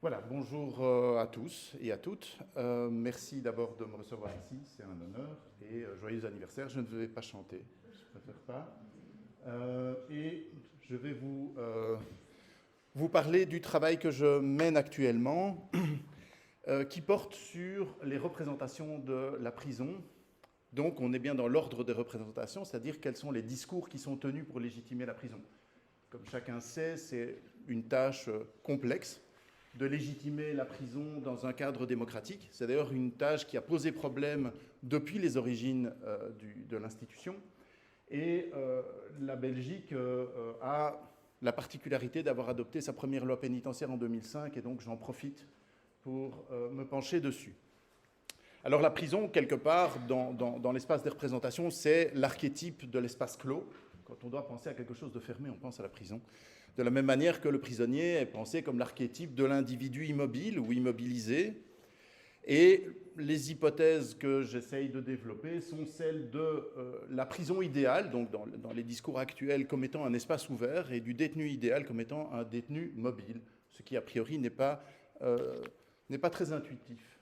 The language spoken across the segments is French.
Voilà, bonjour à tous et à toutes. Merci d'abord de me recevoir ici, c'est un honneur. Et joyeux anniversaire, je ne vais pas chanter, je ne préfère pas. Et je vais vous parler du travail que je mène actuellement, qui porte sur les représentations de la prison. Donc on est bien dans l'ordre des représentations, c'est-à-dire quels sont les discours qui sont tenus pour légitimer la prison. Comme chacun sait, c'est une tâche complexe de légitimer la prison dans un cadre démocratique. C'est d'ailleurs une tâche qui a posé problème depuis les origines de l'institution. Et la Belgique a la particularité d'avoir adopté sa première loi pénitentiaire en 2005, et donc j'en profite pour me pencher dessus. Alors la prison, quelque part, dans l'espace des représentations, c'est l'archétype de l'espace clos. Quand on doit penser à quelque chose de fermé, on pense à la prison. De la même manière que le prisonnier est pensé comme l'archétype de l'individu immobile ou immobilisé. Et les hypothèses que j'essaye de développer sont celles de la prison idéale, donc dans les discours actuels comme étant un espace ouvert, et du détenu idéal comme étant un détenu mobile, ce qui a priori n'est pas très intuitif.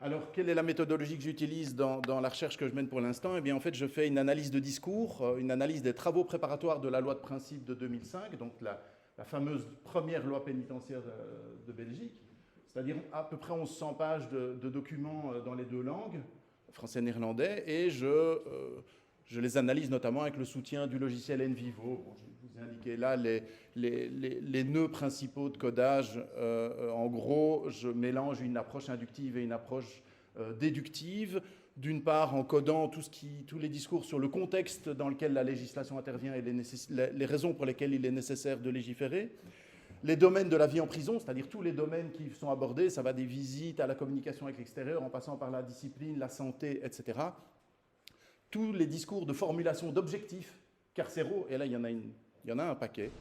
Alors, quelle est la méthodologie que j'utilise dans la recherche que je mène pour l'instant? Eh bien, en fait, je fais une analyse de discours, une analyse des travaux préparatoires de la loi de principe de 2005, donc la fameuse première loi pénitentiaire de Belgique, c'est-à-dire à peu près 1100 pages de documents dans les deux langues, français et néerlandais, et je les analyse notamment avec le soutien du logiciel NVivo. Bon, je vous ai indiqué là les nœuds principaux de codage. En gros, je mélange une approche inductive et une approche déductive. D'une part, en codant tous les discours sur le contexte dans lequel la législation intervient et les raisons pour lesquelles il est nécessaire de légiférer. Les domaines de la vie en prison, c'est-à-dire tous les domaines qui sont abordés, ça va des visites à la communication avec l'extérieur, en passant par la discipline, la santé, etc. Tous les discours de formulation d'objectifs carcéraux, et là il y en a un paquet,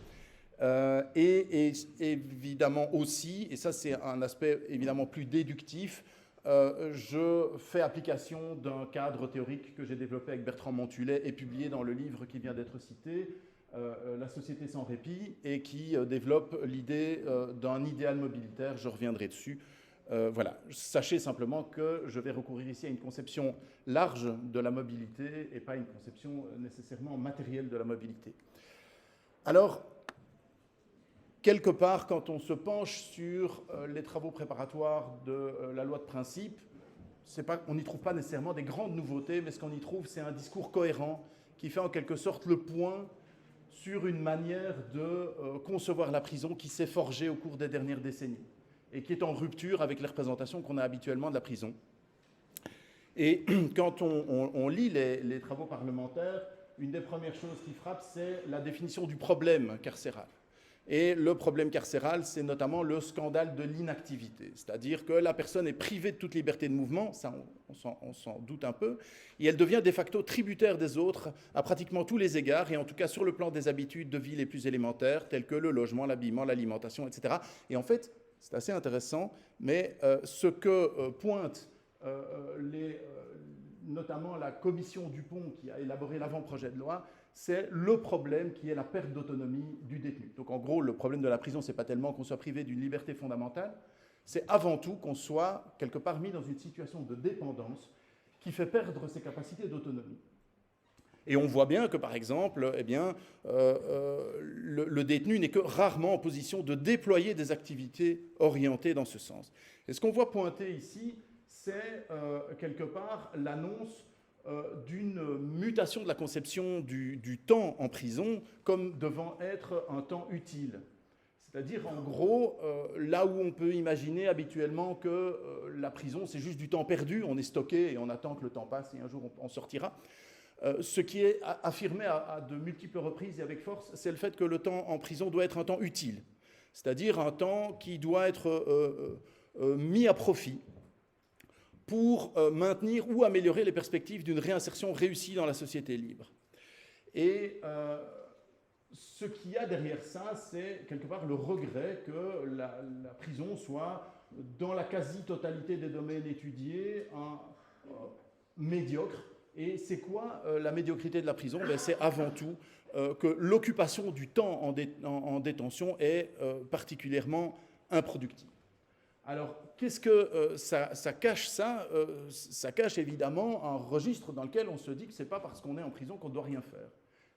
et évidemment aussi, et ça c'est un aspect évidemment plus déductif, je fais application d'un cadre théorique que j'ai développé avec Bertrand Montulet et publié dans le livre qui vient d'être cité, La société sans répit, et qui développe l'idée d'un idéal mobilitaire, je reviendrai dessus. Voilà, sachez simplement que je vais recourir ici à une conception large de la mobilité et pas une conception nécessairement matérielle de la mobilité. Alors, quelque part, quand on se penche sur les travaux préparatoires de la loi de principe, on n'y trouve pas nécessairement des grandes nouveautés, mais ce qu'on y trouve, c'est un discours cohérent qui fait en quelque sorte le point sur une manière de concevoir la prison qui s'est forgée au cours des dernières décennies et qui est en rupture avec les représentations qu'on a habituellement de la prison. Et quand on lit les travaux parlementaires, une des premières choses qui frappe, c'est la définition du problème carcéral. Et le problème carcéral, c'est notamment le scandale de l'inactivité, c'est-à-dire que la personne est privée de toute liberté de mouvement, ça on s'en doute un peu, et elle devient de facto tributaire des autres à pratiquement tous les égards, et en tout cas sur le plan des habitudes de vie les plus élémentaires, telles que le logement, l'habillement, l'alimentation, etc. Et en fait, c'est assez intéressant, mais ce que pointe notamment la commission Dupont qui a élaboré l'avant-projet de loi, c'est le problème qui est la perte d'autonomie du détenu. Donc en gros, le problème de la prison, ce n'est pas tellement qu'on soit privé d'une liberté fondamentale, c'est avant tout qu'on soit quelque part mis dans une situation de dépendance qui fait perdre ses capacités d'autonomie. Et on voit bien que, par exemple, eh bien, le détenu n'est que rarement en position de déployer des activités orientées dans ce sens. Et ce qu'on voit pointer ici, c'est quelque part l'annonce d'une mutation de la conception du temps en prison comme devant être un temps utile. C'est-à-dire, en gros, là où on peut imaginer habituellement que la prison, c'est juste du temps perdu, on est stocké et on attend que le temps passe et un jour on sortira. Ce qui est affirmé à de multiples reprises et avec force, c'est le fait que le temps en prison doit être un temps utile, c'est-à-dire un temps qui doit être mis à profit pour maintenir ou améliorer les perspectives d'une réinsertion réussie dans la société libre. Et ce qu'il y a derrière ça, c'est quelque part le regret que la prison soit, dans la quasi-totalité des domaines étudiés, médiocre. Et c'est quoi la médiocrité de la prison? C'est avant tout que l'occupation du temps en détention est particulièrement improductives. Alors, qu'est-ce que ça cache ça ça cache évidemment un registre dans lequel on se dit que ce n'est pas parce qu'on est en prison qu'on ne doit rien faire.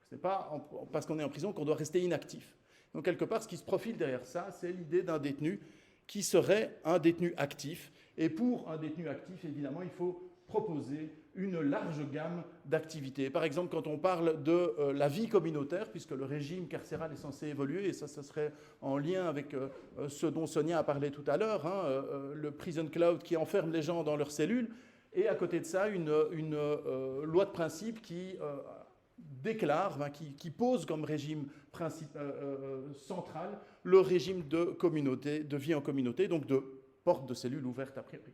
Ce n'est pas parce qu'on est en prison qu'on doit rester inactif. Donc, quelque part, ce qui se profile derrière ça, c'est l'idée d'un détenu qui serait un détenu actif. Et pour un détenu actif, évidemment, il faut proposer une large gamme d'activités. Par exemple, quand on parle de la vie communautaire, puisque le régime carcéral est censé évoluer, et ça serait en lien avec ce dont Sonia a parlé tout à l'heure, hein, le prison cloud qui enferme les gens dans leurs cellules, et à côté de ça, une loi de principe qui déclare, qui pose comme régime central le régime de communauté, de vie en communauté, donc de porte de cellules ouvertes a priori.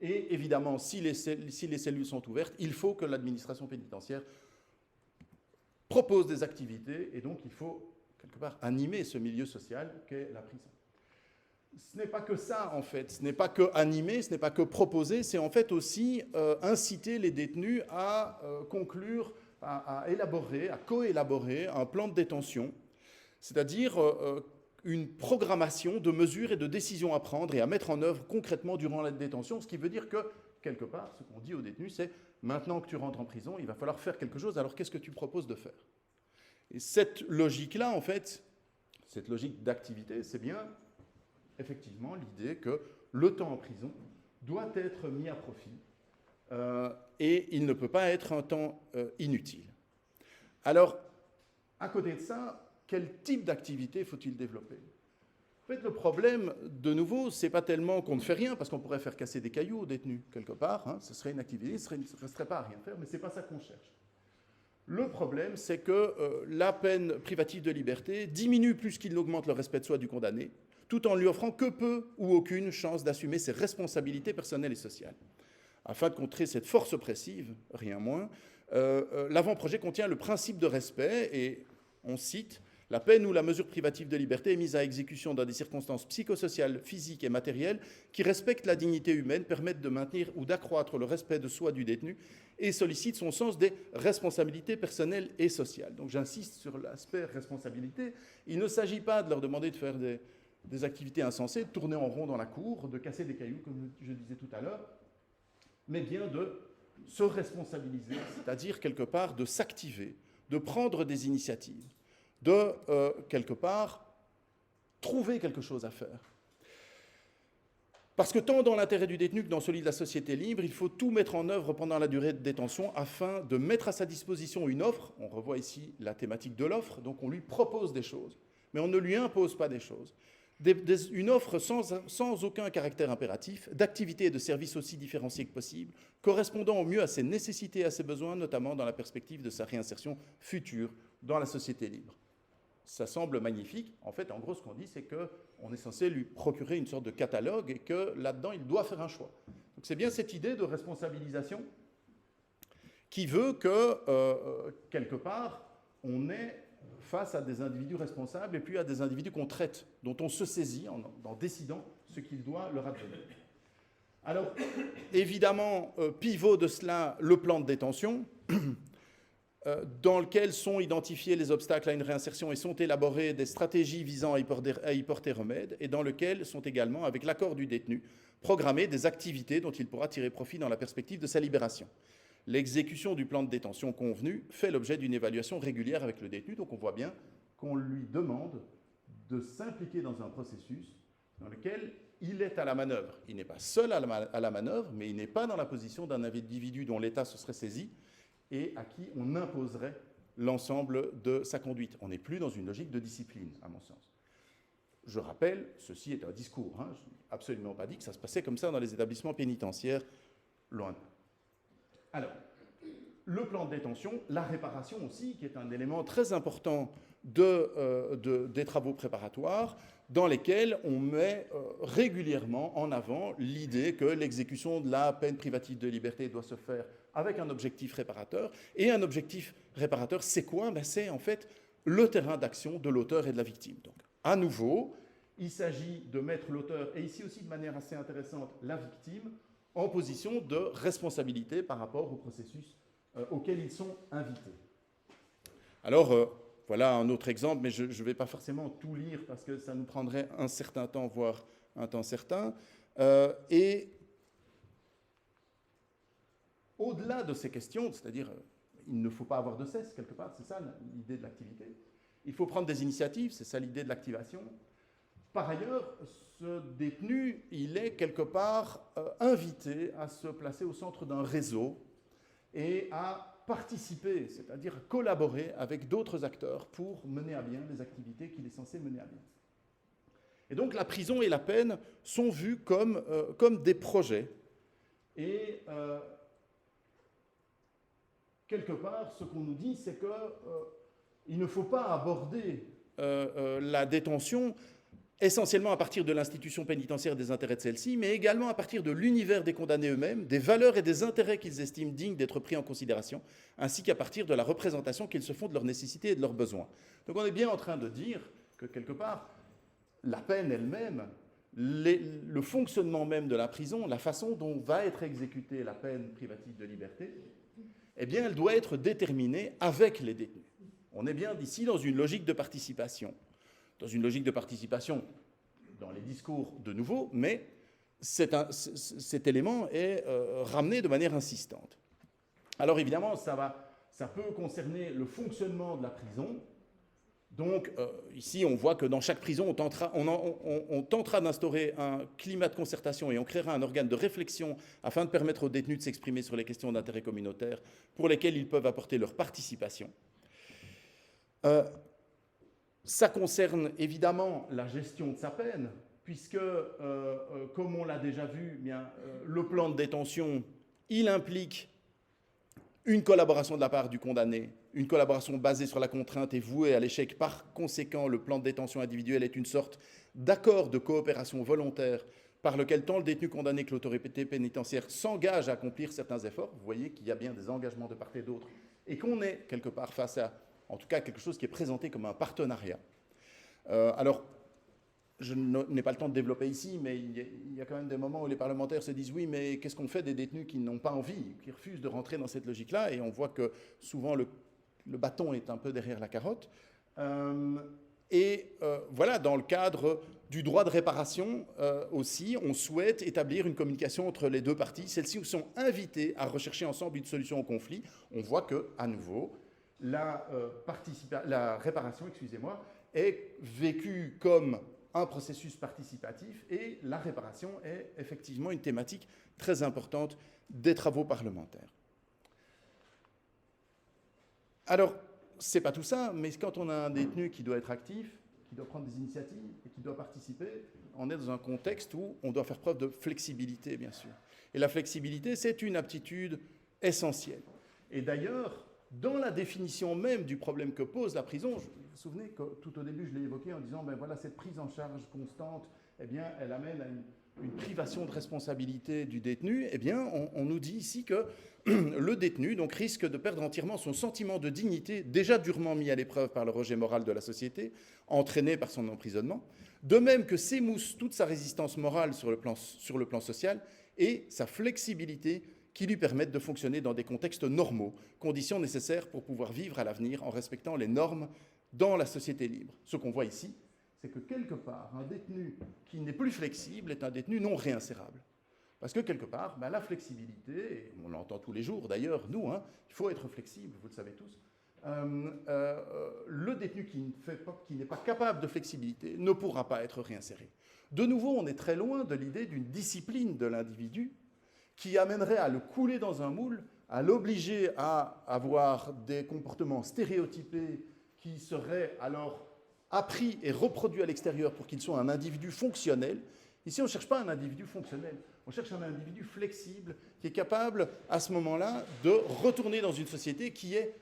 Et évidemment, si les cellules sont ouvertes, il faut que l'administration pénitentiaire propose des activités, et donc il faut, quelque part, animer ce milieu social qu'est la prison. Ce n'est pas que ça, en fait. Ce n'est pas que animer, ce n'est pas que proposer, c'est en fait aussi inciter les détenus à conclure, à élaborer, à co-élaborer un plan de détention, c'est-à-dire une programmation de mesures et de décisions à prendre et à mettre en œuvre concrètement durant la détention, ce qui veut dire que, quelque part, ce qu'on dit aux détenus, c'est « maintenant que tu rentres en prison, il va falloir faire quelque chose, alors qu'est-ce que tu proposes de faire ?» Et cette logique-là, en fait, cette logique d'activité, c'est bien, effectivement, l'idée que le temps en prison doit être mis à profit et il ne peut pas être un temps inutile. Alors, à côté de ça, quel type d'activité faut-il développer? En fait, le problème, de nouveau, ce n'est pas tellement qu'on ne fait rien, parce qu'on pourrait faire casser des cailloux aux détenus, quelque part. Hein, ce serait une activité, ce ne resterait pas à rien faire, mais ce n'est pas ça qu'on cherche. Le problème, c'est que la peine privative de liberté diminue plus qu'il n'augmente le respect de soi du condamné, tout en lui offrant que peu ou aucune chance d'assumer ses responsabilités personnelles et sociales. Afin de contrer cette force oppressive, rien moins, l'avant-projet contient le principe de respect, et on cite « La peine ou la mesure privative de liberté est mise à exécution dans des circonstances psychosociales, physiques et matérielles qui respectent la dignité humaine, permettent de maintenir ou d'accroître le respect de soi du détenu et sollicitent son sens des responsabilités personnelles et sociales. » Donc j'insiste sur l'aspect responsabilité. Il ne s'agit pas de leur demander de faire des activités insensées, de tourner en rond dans la cour, de casser des cailloux, comme je disais tout à l'heure, mais bien de se responsabiliser, c'est-à-dire quelque part de s'activer, de prendre des initiatives, de, quelque part, trouver quelque chose à faire. Parce que tant dans l'intérêt du détenu que dans celui de la société libre, il faut tout mettre en œuvre pendant la durée de détention afin de mettre à sa disposition une offre. On revoit ici la thématique de l'offre, donc on lui propose des choses, mais on ne lui impose pas des choses. Une offre sans aucun caractère impératif, d'activités et de services aussi différenciés que possible, correspondant au mieux à ses nécessités et à ses besoins, notamment dans la perspective de sa réinsertion future dans la société libre. Ça semble magnifique. En fait, en gros, ce qu'on dit, c'est qu'on est censé lui procurer une sorte de catalogue et que là-dedans, il doit faire un choix. Donc c'est bien cette idée de responsabilisation qui veut que, quelque part, on est face à des individus responsables et puis à des individus qu'on traite, dont on se saisit en décidant ce qu'il doit leur advenir. Alors, évidemment, pivot de cela, le plan de détention, dans lequel sont identifiés les obstacles à une réinsertion et sont élaborées des stratégies visant à y porter remède, et dans lequel sont également, avec l'accord du détenu, programmées des activités dont il pourra tirer profit dans la perspective de sa libération. L'exécution du plan de détention convenu fait l'objet d'une évaluation régulière avec le détenu, donc on voit bien qu'on lui demande de s'impliquer dans un processus dans lequel il est à la manœuvre. Il n'est pas seul à la manœuvre, mais il n'est pas dans la position d'un individu dont l'État se serait saisi et à qui on imposerait l'ensemble de sa conduite. On n'est plus dans une logique de discipline, à mon sens. Je rappelle, ceci est un discours, hein, je n'ai absolument pas dit que ça se passait comme ça dans les établissements pénitentiaires, loin de là. Alors, le plan de détention, la réparation aussi, qui est un élément très important des travaux préparatoires, dans lesquels on met régulièrement en avant l'idée que l'exécution de la peine privative de liberté doit se faire avec un objectif réparateur. Et un objectif réparateur, c'est quoi? C'est en fait le terrain d'action de l'auteur et de la victime. Donc, à nouveau, il s'agit de mettre l'auteur, et ici aussi de manière assez intéressante, la victime, en position de responsabilité par rapport au processus auquel ils sont invités. Alors, voilà un autre exemple, mais je ne vais pas forcément tout lire parce que ça nous prendrait un certain temps, voire un temps certain. Et au-delà de ces questions, c'est-à-dire il ne faut pas avoir de cesse quelque part, c'est ça l'idée de l'activité. Il faut prendre des initiatives, c'est ça l'idée de l'activation. Par ailleurs, ce détenu, il est quelque part invité à se placer au centre d'un réseau et à participer, c'est-à-dire collaborer avec d'autres acteurs pour mener à bien les activités qu'il est censé mener à bien. Et donc la prison et la peine sont vus comme des projets. Et quelque part, ce qu'on nous dit, c'est qu'il ne faut pas aborder la détention essentiellement à partir de l'institution pénitentiaire et des intérêts de celle-ci, mais également à partir de l'univers des condamnés eux-mêmes, des valeurs et des intérêts qu'ils estiment dignes d'être pris en considération, ainsi qu'à partir de la représentation qu'ils se font de leurs nécessités et de leurs besoins. Donc on est bien en train de dire que, quelque part, la peine elle-même, le fonctionnement même de la prison, la façon dont va être exécutée la peine privative de liberté, eh bien, elle doit être déterminée avec les détenus. On est bien ici dans une logique de participation. Dans une logique de participation dans les discours de nouveau, mais cet élément est ramené de manière insistante. Alors évidemment, ça peut concerner le fonctionnement de la prison. Donc ici, on voit que dans chaque prison, on tentera d'instaurer un climat de concertation et on créera un organe de réflexion afin de permettre aux détenus de s'exprimer sur les questions d'intérêt communautaire pour lesquelles ils peuvent apporter leur participation. Ça concerne évidemment la gestion de sa peine, puisque, comme on l'a déjà vu, bien, le plan de détention, il implique une collaboration de la part du condamné, une collaboration basée sur la contrainte et vouée à l'échec. Par conséquent, le plan de détention individuel est une sorte d'accord de coopération volontaire par lequel tant le détenu condamné que l'autorité pénitentiaire s'engage à accomplir certains efforts. Vous voyez qu'il y a bien des engagements de part et d'autre, et qu'on est quelque part face à, en tout cas, quelque chose qui est présenté comme un partenariat. Alors, je n'ai pas le temps de développer ici, mais il y a quand même des moments où les parlementaires se disent « oui, mais qu'est-ce qu'on fait des détenus qui n'ont pas envie, qui refusent de rentrer dans cette logique-là » Et on voit que souvent le bâton est un peu derrière la carotte. Voilà, dans le cadre du droit de réparation aussi, on souhaite établir une communication entre les deux parties. Celles-ci sont invitées à rechercher ensemble une solution au conflit. On voit que, à nouveau, la réparation, est vécue comme un processus participatif et la réparation est effectivement une thématique très importante des travaux parlementaires. Alors, c'est pas tout ça, mais quand on a un détenu qui doit être actif, qui doit prendre des initiatives et qui doit participer, on est dans un contexte où on doit faire preuve de flexibilité, bien sûr. Et la flexibilité, c'est une aptitude essentielle. Et d'ailleurs, dans la définition même du problème que pose la prison, vous vous souvenez que tout au début, je l'ai évoqué en disant, ben voilà, cette prise en charge constante, eh bien, elle amène à une privation de responsabilité du détenu. Eh bien, on nous dit ici que le détenu donc, risque de perdre entièrement son sentiment de dignité, déjà durement mis à l'épreuve par le rejet moral de la société, entraîné par son emprisonnement, de même que s'émousse toute sa résistance morale sur le plan social et sa flexibilité qui lui permettent de fonctionner dans des contextes normaux, conditions nécessaires pour pouvoir vivre à l'avenir en respectant les normes dans la société libre. Ce qu'on voit ici, c'est que quelque part, un détenu qui n'est plus flexible est un détenu non réinsérable. Parce que quelque part, la flexibilité, et on l'entend tous les jours d'ailleurs, nous, il faut être flexible, vous le savez tous, le détenu qui n'est pas capable de flexibilité ne pourra pas être réinséré. De nouveau, on est très loin de l'idée d'une discipline de l'individu qui amènerait à le couler dans un moule, à l'obliger à avoir des comportements stéréotypés qui seraient alors appris et reproduits à l'extérieur pour qu'il soit un individu fonctionnel. Ici, on ne cherche pas un individu fonctionnel, on cherche un individu flexible qui est capable, à ce moment-là, de retourner dans une société qui est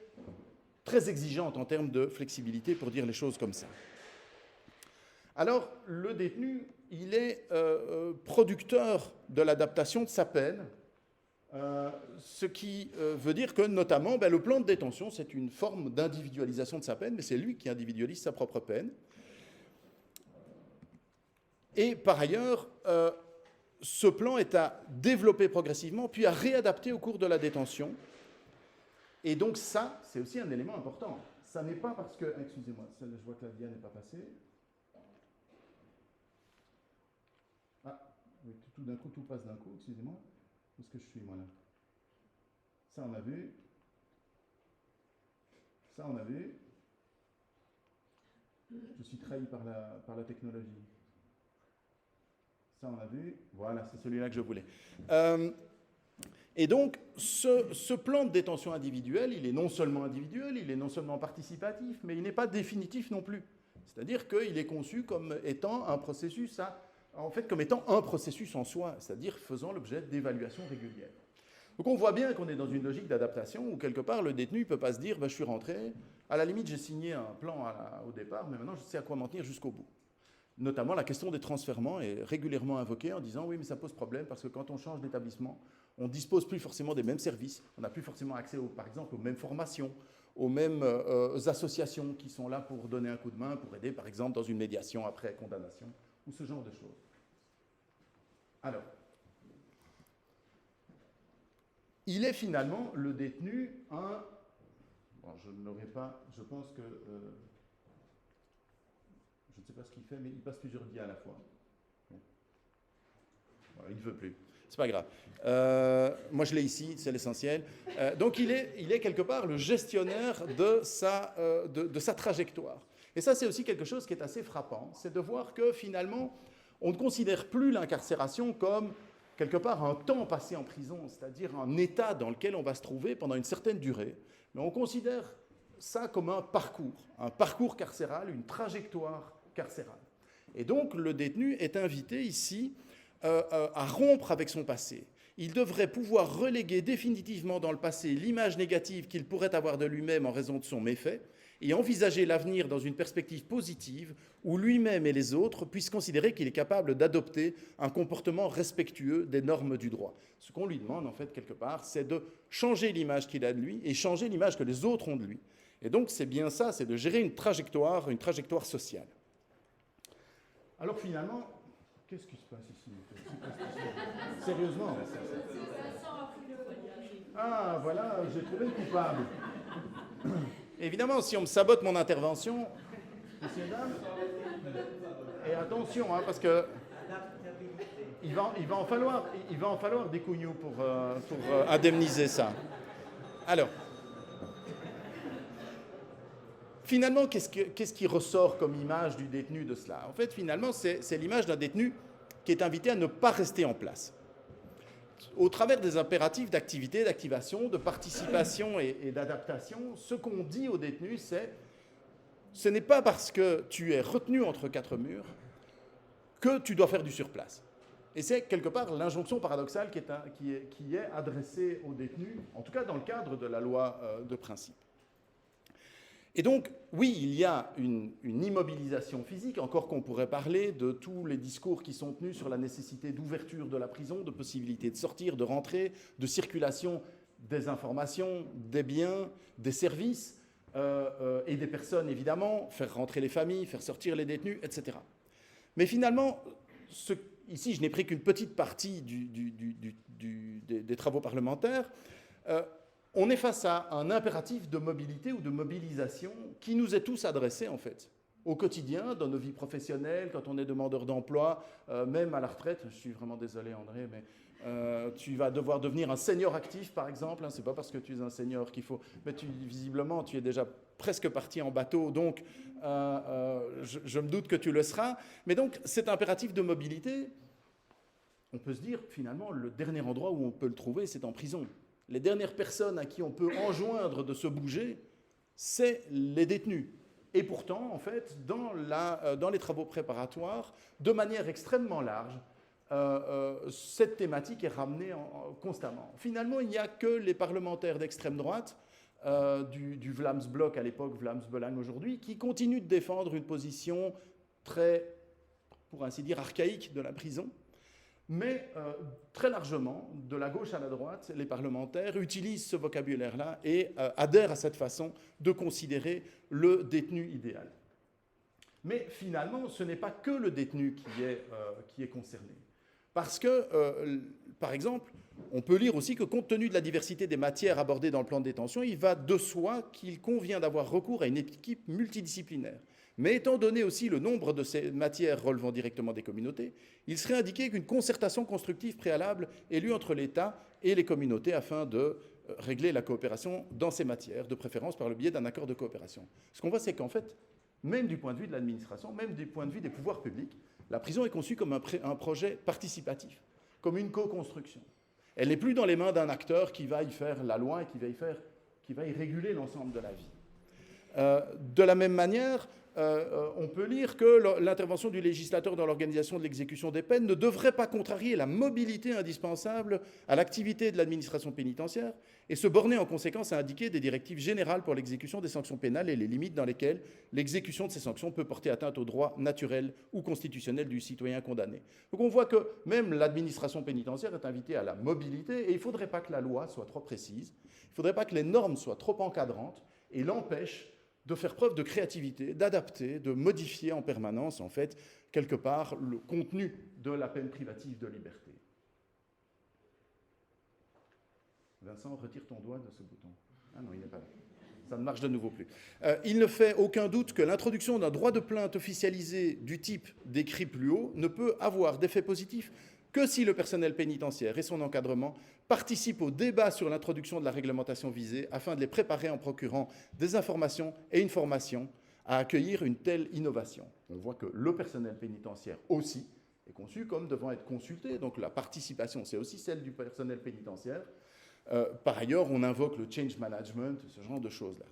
très exigeante en termes de flexibilité, pour dire les choses comme ça. Alors, le détenu, il est producteur de l'adaptation de sa peine, ce qui veut dire que, notamment, le plan de détention, c'est une forme d'individualisation de sa peine, mais c'est lui qui individualise sa propre peine. Et par ailleurs, ce plan est à développer progressivement, puis à réadapter au cours de la détention. Et donc ça, c'est aussi un élément important. ça n'est pas parce que... Excusez-moi, je vois que la dia n'est pas passée. Ah, oui, tout d'un coup, tout passe d'un coup, excusez-moi. Où est-ce que je suis, moi, là? Ça, on a vu. Ça, on a vu. Je suis trahi par la technologie. Ça, on a vu. Voilà, c'est celui-là que je voulais. Et donc, ce plan de détention individuelle, il est non seulement individuel, il est non seulement participatif, mais il n'est pas définitif non plus. C'est-à-dire qu'il est conçu comme étant un processus, comme étant un processus en soi, c'est-à-dire faisant l'objet d'évaluations régulières. Donc on voit bien qu'on est dans une logique d'adaptation où quelque part le détenu ne peut pas se dire je suis rentré, à la limite j'ai signé un plan au départ, mais maintenant je sais à quoi m'en tenir jusqu'au bout. Notamment la question des transfèrements est régulièrement invoquée en disant oui mais ça pose problème parce que quand on change d'établissement, on ne dispose plus forcément des mêmes services, on n'a plus forcément accès par exemple aux mêmes formations, aux mêmes associations qui sont là pour donner un coup de main, pour aider par exemple dans une médiation après condamnation ou ce genre de choses. Alors, il est finalement le détenu un... Bon, je n'aurais pas... Je pense que... je ne sais pas ce qu'il fait, mais il passe plusieurs dias à la fois. Bon. Voilà, il ne veut plus. C'est pas grave. Moi, je l'ai ici, c'est l'essentiel. Donc, il est quelque part le gestionnaire de sa trajectoire. Et ça, c'est aussi quelque chose qui est assez frappant. C'est de voir que, finalement, on ne considère plus l'incarcération comme quelque part un temps passé en prison, c'est-à-dire un état dans lequel on va se trouver pendant une certaine durée, mais on considère ça comme un parcours carcéral, une trajectoire carcérale. Et donc le détenu est invité ici à rompre avec son passé. Il devrait pouvoir reléguer définitivement dans le passé l'image négative qu'il pourrait avoir de lui-même en raison de son méfait, et envisager l'avenir dans une perspective positive où lui-même et les autres puissent considérer qu'il est capable d'adopter un comportement respectueux des normes du droit. Ce qu'on lui demande, en fait, quelque part, c'est de changer l'image qu'il a de lui et changer l'image que les autres ont de lui. Et donc, c'est bien ça, c'est de gérer une trajectoire sociale. Alors, finalement, qu'est-ce qui se passe ici? Sérieusement. Ah, voilà, j'ai trouvé le coupable. Évidemment, si on me sabote mon intervention, messieurs, dames, et attention, parce que il va en falloir des cougnous pour indemniser ça. Alors, finalement, qu'est-ce qui ressort comme image du détenu de cela? En fait, finalement, c'est l'image d'un détenu qui est invité à ne pas rester en place. Au travers des impératifs d'activité, d'activation, de participation et d'adaptation, ce qu'on dit aux détenus, ce n'est pas parce que tu es retenu entre quatre murs que tu dois faire du surplace. Et c'est quelque part l'injonction paradoxale qui est adressée aux détenus, en tout cas dans le cadre de la loi de principe. Et donc, oui, il y a une immobilisation physique, encore qu'on pourrait parler de tous les discours qui sont tenus sur la nécessité d'ouverture de la prison, de possibilité de sortir, de rentrer, de circulation des informations, des biens, des services et des personnes, évidemment, faire rentrer les familles, faire sortir les détenus, etc. Mais finalement, ici, je n'ai pris qu'une petite partie des travaux parlementaires. On est face à un impératif de mobilité ou de mobilisation qui nous est tous adressé, en fait, au quotidien, dans nos vies professionnelles, quand on est demandeur d'emploi, même à la retraite. Je suis vraiment désolé, André, mais tu vas devoir devenir un senior actif, par exemple. C'est pas parce que tu es un senior qu'il faut... Mais visiblement, tu es déjà presque parti en bateau, donc je me doute que tu le seras. Mais donc, cet impératif de mobilité, on peut se dire, finalement, le dernier endroit où on peut le trouver, c'est en prison. Les dernières personnes à qui on peut enjoindre de se bouger, c'est les détenus. Et pourtant, en fait, dans les travaux préparatoires, de manière extrêmement large, cette thématique est ramenée constamment. Finalement, il n'y a que les parlementaires d'extrême droite, du Vlaams-Blok à l'époque, Vlaams-Belang aujourd'hui, qui continuent de défendre une position très, pour ainsi dire, archaïque de la prison. Mais très largement, de la gauche à la droite, les parlementaires utilisent ce vocabulaire-là et adhèrent à cette façon de considérer le détenu idéal. Mais finalement, ce n'est pas que le détenu qui est concerné. Parce que, par exemple, on peut lire aussi que compte tenu de la diversité des matières abordées dans le plan de détention, il va de soi qu'il convient d'avoir recours à une équipe multidisciplinaire. Mais étant donné aussi le nombre de ces matières relevant directement des communautés, il serait indiqué qu'une concertation constructive préalable ait lieu entre l'État et les communautés afin de régler la coopération dans ces matières, de préférence par le biais d'un accord de coopération. Ce qu'on voit, c'est qu'en fait, même du point de vue de l'administration, même du point de vue des pouvoirs publics, la prison est conçue comme un projet participatif, comme une co-construction. Elle n'est plus dans les mains d'un acteur qui va y faire la loi et qui va y réguler l'ensemble de la vie. De la même manière, on peut lire que l'intervention du législateur dans l'organisation de l'exécution des peines ne devrait pas contrarier la mobilité indispensable à l'activité de l'administration pénitentiaire et se borner en conséquence à indiquer des directives générales pour l'exécution des sanctions pénales et les limites dans lesquelles l'exécution de ces sanctions peut porter atteinte aux droits naturels ou constitutionnels du citoyen condamné. Donc on voit que même l'administration pénitentiaire est invitée à la mobilité et il ne faudrait pas que la loi soit trop précise, il ne faudrait pas que les normes soient trop encadrantes et l'empêchent de faire preuve de créativité, d'adapter, de modifier en permanence, en fait, quelque part, le contenu de la peine privative de liberté. Vincent, retire ton doigt de ce bouton. Ah non, il n'est pas là. Ça ne marche de nouveau plus. Il ne fait aucun doute que l'introduction d'un droit de plainte officialisé du type décrit plus haut ne peut avoir d'effet positif que si le personnel pénitentiaire et son encadrement participent au débat sur l'introduction de la réglementation visée afin de les préparer en procurant des informations et une formation à accueillir une telle innovation. On voit que le personnel pénitentiaire aussi est conçu comme devant être consulté, donc la participation, c'est aussi celle du personnel pénitentiaire. Par ailleurs, on invoque le change management, ce genre de choses-là.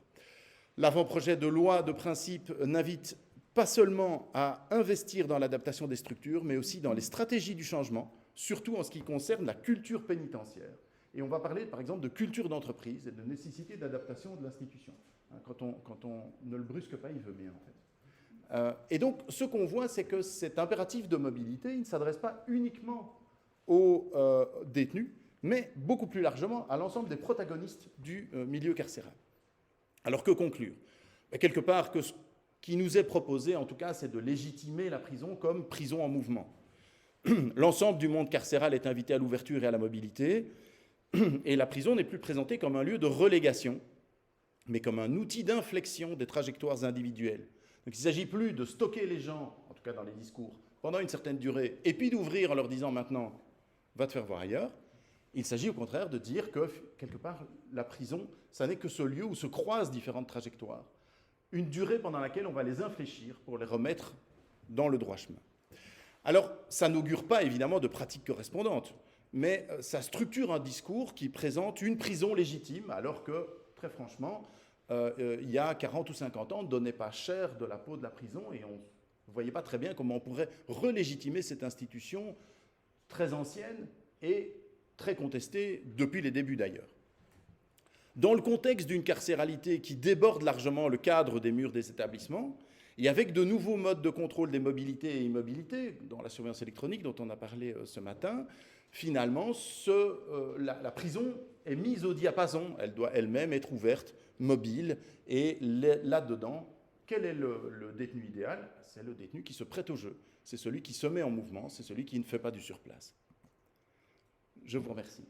L'avant-projet de loi de principe n'invite pas seulement à investir dans l'adaptation des structures, mais aussi dans les stratégies du changement, surtout en ce qui concerne la culture pénitentiaire. Et on va parler, par exemple, de culture d'entreprise et de nécessité d'adaptation de l'institution. Quand on ne le brusque pas, il veut bien, en fait. Et donc, ce qu'on voit, c'est que cet impératif de mobilité, il ne s'adresse pas uniquement aux détenus, mais beaucoup plus largement à l'ensemble des protagonistes du milieu carcéral. Alors, que conclure? Quelque part, que ce qui nous est proposé, en tout cas, c'est de légitimer la prison comme prison en mouvement. L'ensemble du monde carcéral est invité à l'ouverture et à la mobilité, et la prison n'est plus présentée comme un lieu de relégation, mais comme un outil d'inflexion des trajectoires individuelles. Donc il ne s'agit plus de stocker les gens, en tout cas dans les discours, pendant une certaine durée, et puis d'ouvrir en leur disant maintenant, va te faire voir ailleurs. Il s'agit au contraire de dire que, quelque part, la prison, ça n'est que ce lieu où se croisent différentes trajectoires, une durée pendant laquelle on va les infléchir pour les remettre dans le droit chemin. Alors, ça n'augure pas évidemment de pratiques correspondantes, mais ça structure un discours qui présente une prison légitime, alors que, très franchement, il y a 40 ou 50 ans, on ne donnait pas cher de la peau de la prison et on ne voyait pas très bien comment on pourrait relégitimer cette institution très ancienne et très contestée depuis les débuts d'ailleurs. Dans le contexte d'une carcéralité qui déborde largement le cadre des murs des établissements, et avec de nouveaux modes de contrôle des mobilités et immobilités, dans la surveillance électronique dont on a parlé ce matin, finalement, la prison est mise au diapason. Elle doit elle-même être ouverte, mobile, et là-dedans, quel est le détenu idéal? C'est le détenu qui se prête au jeu. C'est celui qui se met en mouvement, c'est celui qui ne fait pas du surplace. Je vous remercie.